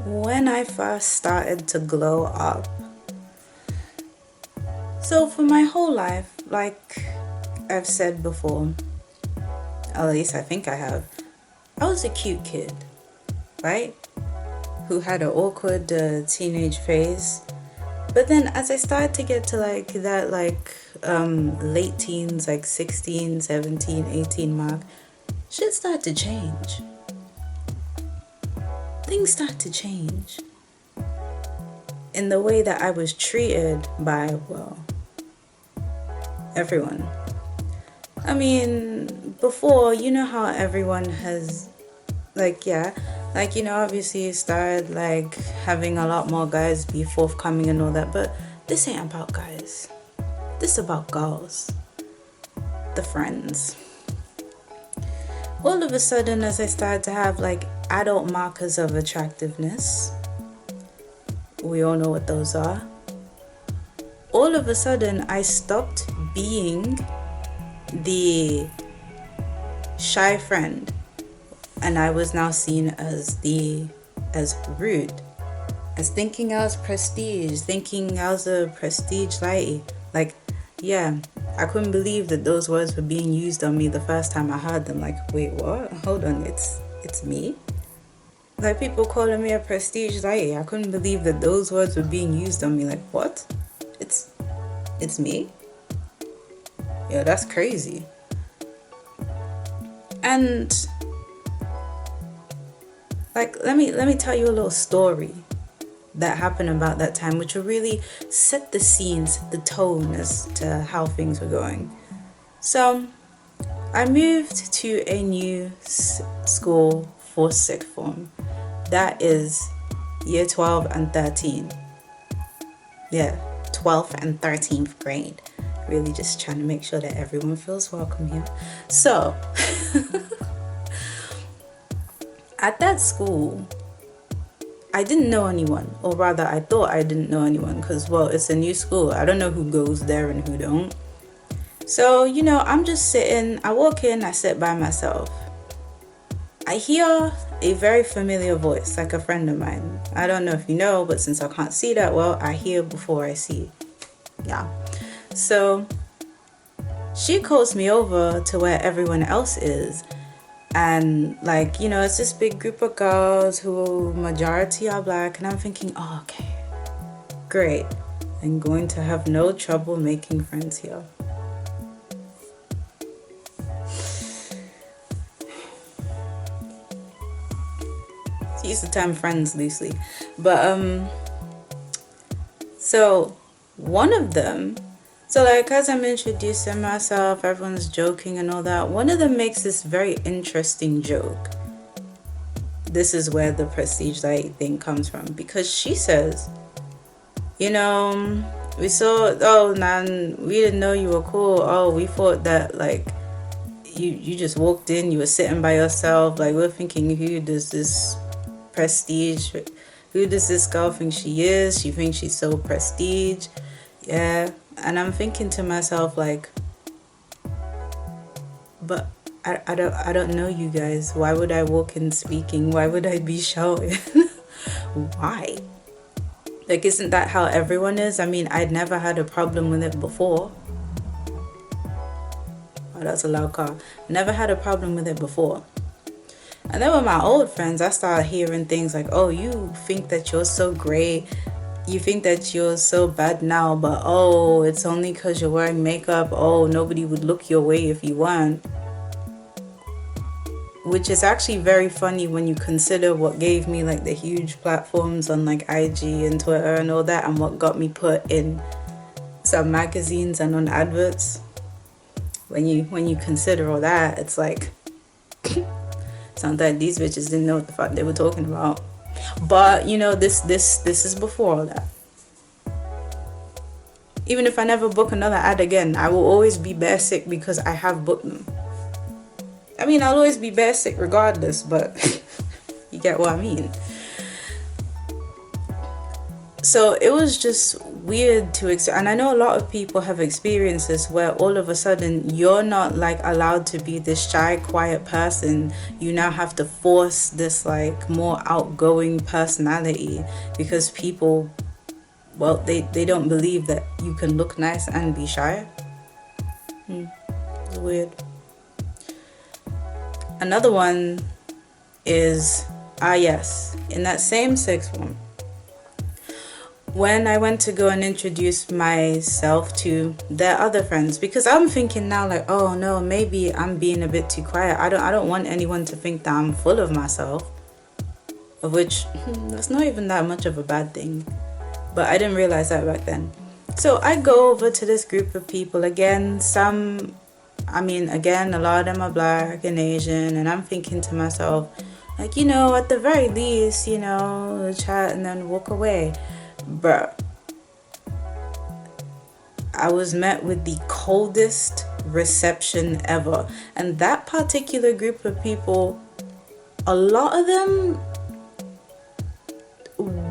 When I first started to glow up. So for my whole life, like I've said before, at least I think I have, I was a cute kid, right? Who had an awkward teenage phase. But then as I started to get to late teens, like 16, 17, 18 mark, shit started to change. Things started to change in the way that I was treated by, well, everyone. I mean, before, you know how everyone has, obviously started, having a lot more guys be forthcoming and all that, but this ain't about guys. This is about girls. The friends. All of a sudden, as I started to have, adult markers of attractiveness, we all know what those are. All of a sudden, I stopped being the shy friend, and I was now seen as rude, as thinking I was prestige, thinking I was a prestige lady. I couldn't believe that those words were being used on me the first time I heard them. Wait, what? Hold on, it's me? People calling me a prestige lady. I couldn't believe that those words were being used on me. What? It's me? Yeah, that's crazy. And let me tell you a little story that happened about that time, which will really set the scene, set the tone as to how things were going. So I moved to a new school for sixth form. That is year 12 and 13. Yeah, 12th and 13th grade. Really just trying to make sure that everyone feels welcome here. So, at that school, I didn't know anyone, or rather I thought I didn't know anyone because, well, it's a new school. I don't know who goes there and who don't. So, I'm just sitting, I walk in, I sit by myself. I hear a very familiar voice, like a friend of mine. I don't know if you know, but since I can't see that well, I hear before I see. Yeah. So she calls me over to where everyone else is. And it's this big group of girls who majority are black. And I'm thinking, oh, okay, great. I'm going to have no trouble making friends here. Use the term friends loosely. But, so one of them, as I'm introducing myself, everyone's joking and all that. One of them makes this very interesting joke. This is where the prestige light thing comes from. Because she says, we saw, oh, man, we didn't know you were cool. Oh, we thought that, you just walked in, you were sitting by yourself. We're thinking, who does this prestige, who does this girl think she is? She thinks she's so prestige. Yeah. And I'm thinking to myself, but I don't know you guys. Why would I walk in speaking? Why would I be shouting? Why? Isn't that how everyone is? I mean, I'd never had a problem with it before. Oh, that's a loud car. Never had a problem with it before. And then with my old friends, I started hearing things like, oh, you think that you're so great. You think that you're so bad now, but oh, it's only because you're wearing makeup. Oh, nobody would look your way if you weren't. Which is actually very funny when you consider what gave me the huge platforms on IG and Twitter and all that, and what got me put in some magazines and on adverts. When you consider all that, it's sounds like these bitches didn't know what the fuck they were talking about. But this is before all that. Even if I never book another ad again, I will always be bare sick because I have booked them. I mean, I'll always be bare sick regardless, but you get what I mean. So it was just weird to and I know a lot of people have experienced this, where all of a sudden you're not like allowed to be this shy, quiet person. You now have to force this like more outgoing personality because people, well, they don't believe that you can look nice and be shy. It's weird. Another one is, yes, in that same sixth one, when I went to go and introduce myself to their other friends, because I'm thinking now like, oh no, maybe I'm being a bit too quiet. I don't want anyone to think that I'm full of myself, of which that's not even that much of a bad thing, but I didn't realize that back then. So I go over to this group of people again. Again, a lot of them are Black and Asian, and I'm thinking to myself, like, at the very least, chat and then walk away. Bruh, I was met with the coldest reception ever. And that particular group of people, a lot of them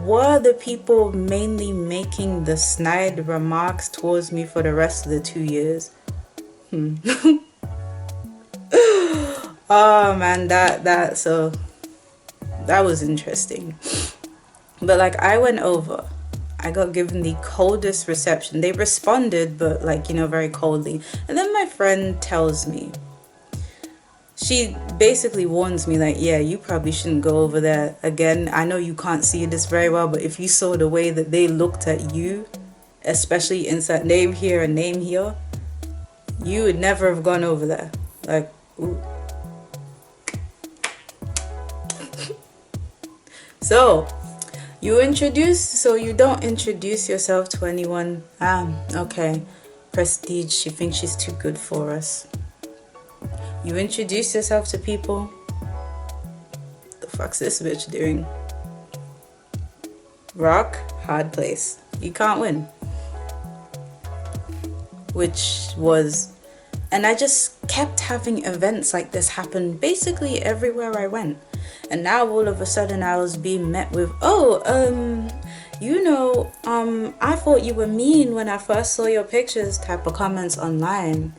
were the people mainly making the snide remarks towards me for the rest of the 2 years. Oh man, that was interesting. But like, I went over, I got given the coldest reception. They responded, but like, very coldly. And then my friend tells me, she basically warns me like, yeah, you probably shouldn't go over there again. I know you can't see this very well, but if you saw the way that they looked at you, especially inside name here and name here, you would never have gone over there. Like, ooh. So you don't introduce yourself to anyone. Okay. Prestige, she thinks she's too good for us. You introduce yourself to people. The fuck's this bitch doing? Rock, hard place. You can't win. And I just kept having events like this happen basically everywhere I went. And now all of a sudden I was being met with, I thought you were mean when I first saw your pictures type of comments online.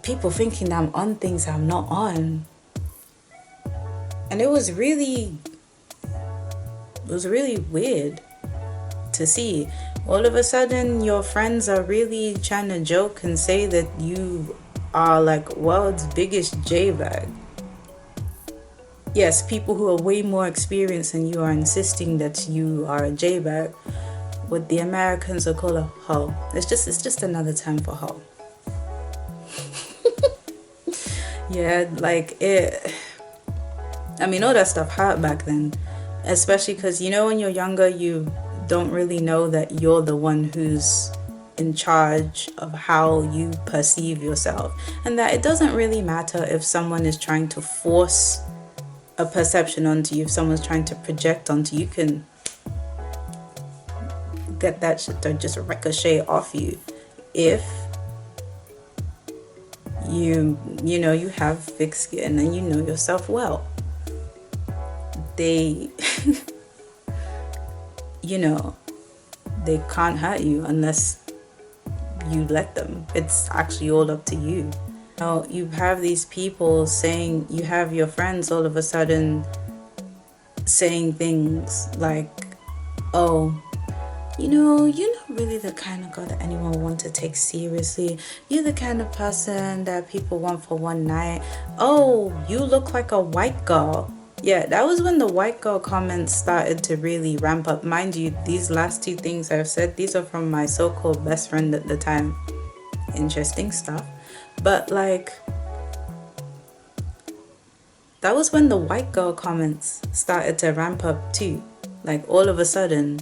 People thinking that I'm on things I'm not on. And it was really weird to see. All of a sudden your friends are really trying to joke and say that you are like world's biggest J-bag. Yes, people who are way more experienced than you are insisting that you are a J-bag. What the Americans will call a hoe. It's just another term for hoe. Yeah, like it. All that stuff hurt back then, especially because when you're younger, you don't really know that you're the one who's in charge of how you perceive yourself, and that it doesn't really matter if someone is trying to force a perception onto you. If someone's trying to project onto you, can get that shit to just ricochet off you if you have thick skin and you know yourself well. They they can't hurt you unless you let them. It's actually all up to you. Now you have these people saying, you have your friends all of a sudden saying things like, oh, you're not really the kind of girl that anyone would want to take seriously. You're the kind of person that people want for one night. Oh, you look like a white girl. Yeah, that was when the white girl comments started to really ramp up. Mind you, these last two things I've said, these are from my so-called best friend at the time. Interesting stuff. But like, that was when the white girl comments started to ramp up too. Like all of a sudden,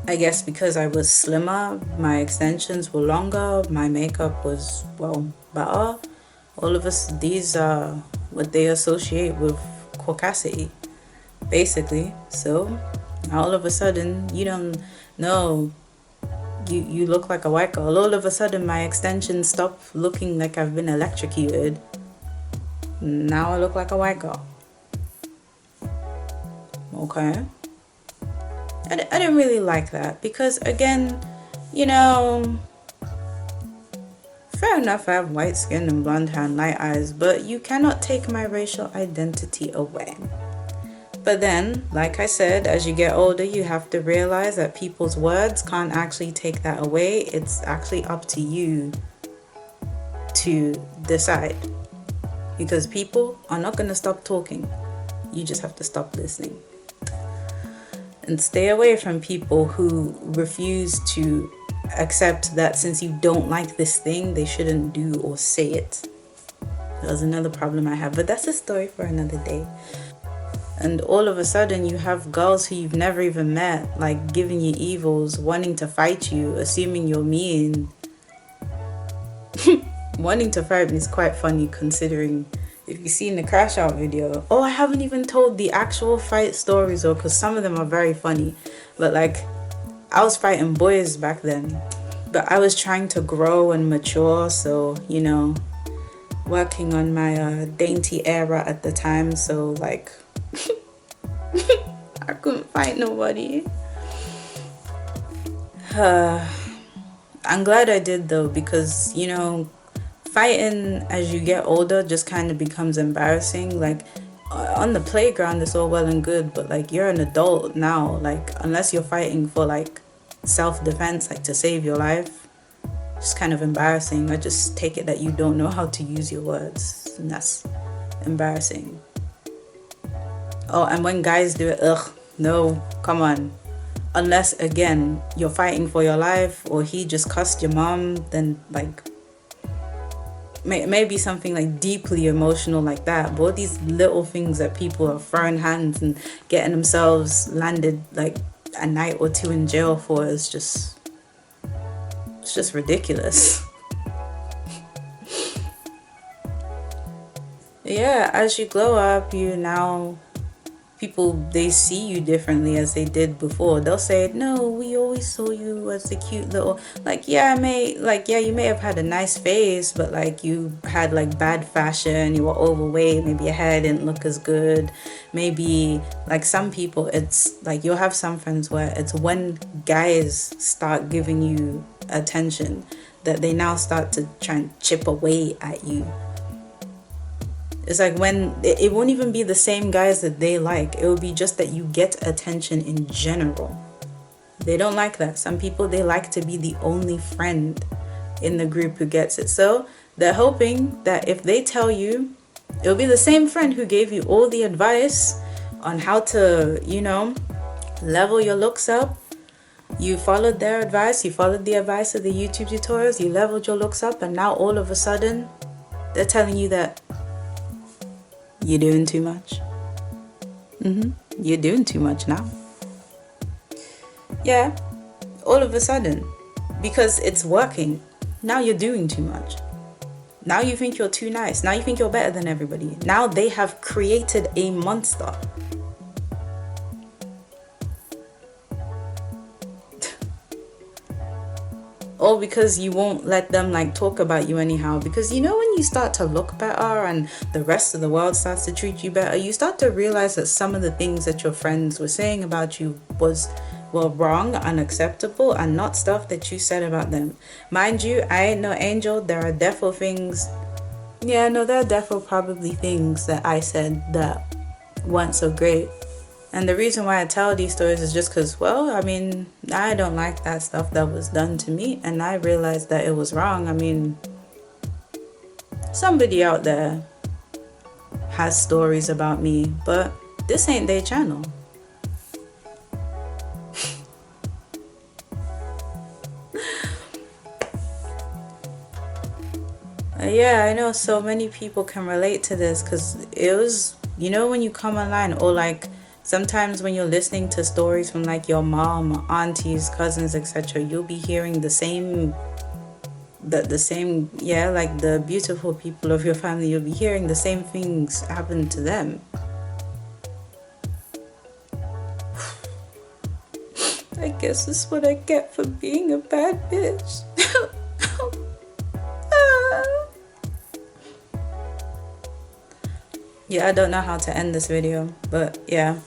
I guess because I was slimmer, my extensions were longer, my makeup was, better. All of us, these are what they associate with caucasity, basically. So all of a sudden, you don't know, you look like a white girl. All of a sudden, my extensions stop looking like I've been electrocuted. Now I look like a white girl. Okay. I didn't really like that because, again, you know, fair enough, I have white skin and blonde hair and light eyes, but you cannot take my racial identity away. But then, like I said, as you get older, you have to realize that people's words can't actually take that away. It's actually up to you to decide, because people are not going to stop talking. You just have to stop listening and stay away from people who refuse to accept that since you don't like this thing, they shouldn't do or say it. That was another problem I have, but that's a story for another day. And all of a sudden you have girls who you've never even met, like giving you evils, wanting to fight you, assuming you're mean. Wanting to fight me is quite funny, considering if you've seen the crash out video. Oh, I haven't even told the actual fight stories, though, because some of them are very funny. But like, I was fighting boys back then, but I was trying to grow and mature, so, you know, working on my dainty era at the time, so like I couldn't fight nobody. I'm glad I did though, because, you know, fighting as you get older just kind of becomes embarrassing. Like on the playground it's all well and good, but like you're an adult now, like unless you're fighting for like self-defense, like to save your life, it's kind of embarrassing. I just take it that you don't know how to use your words, and that's embarrassing. Oh, and when guys do it, ugh, no, come on. Unless, again, you're fighting for your life or he just cussed your mom, then, like, maybe something, like, deeply emotional like that. But all these little things that people are throwing hands and getting themselves landed, like, a night or two in jail for is just... it's just ridiculous. Yeah, as you grow up, you now... people, they see you differently as they did before. They'll say, no, we always saw you as the cute little, like, yeah, you may have had a nice face, but like you had like bad fashion, you were overweight, maybe your hair didn't look as good. Maybe like some people, it's like you'll have some friends where it's when guys start giving you attention that they now start to try and chip away at you. It's like when it won't even be the same guys that they like. It will be just that you get attention in general. They don't like that. Some people, they like to be the only friend in the group who gets it. So they're hoping that if they tell you, it'll be the same friend who gave you all the advice on how to, you know, level your looks up. You followed their advice. You followed the advice of the YouTube tutorials. You leveled your looks up. And now all of a sudden, they're telling you that you're doing too much. You're doing too much now. Yeah, all of a sudden, because it's working. Now you're doing too much. Now you think you're too nice. Now you think you're better than everybody. Now they have created a monster. All because you won't let them like talk about you anyhow. Because you know, when you start to look better and the rest of the world starts to treat you better, you start to realize that some of the things that your friends were saying about you were wrong, unacceptable, and not stuff that you said about them. Mind you, I ain't no angel. There are defo things. Yeah, no, there are defo probably things that I said that weren't so great. And the reason why I tell these stories is just because, well, I mean, I don't like that stuff that was done to me. And I realized that it was wrong. I mean, somebody out there has stories about me, but this ain't their channel. Yeah, I know so many people can relate to this because it was, you know, when you come online or like, sometimes when you're listening to stories from like your mom, aunties, cousins, etc., you'll be hearing the same, yeah, like the beautiful people of your family, you'll be hearing the same things happen to them. I guess this is what I get for being a bad bitch. Yeah, I don't know how to end this video, but yeah.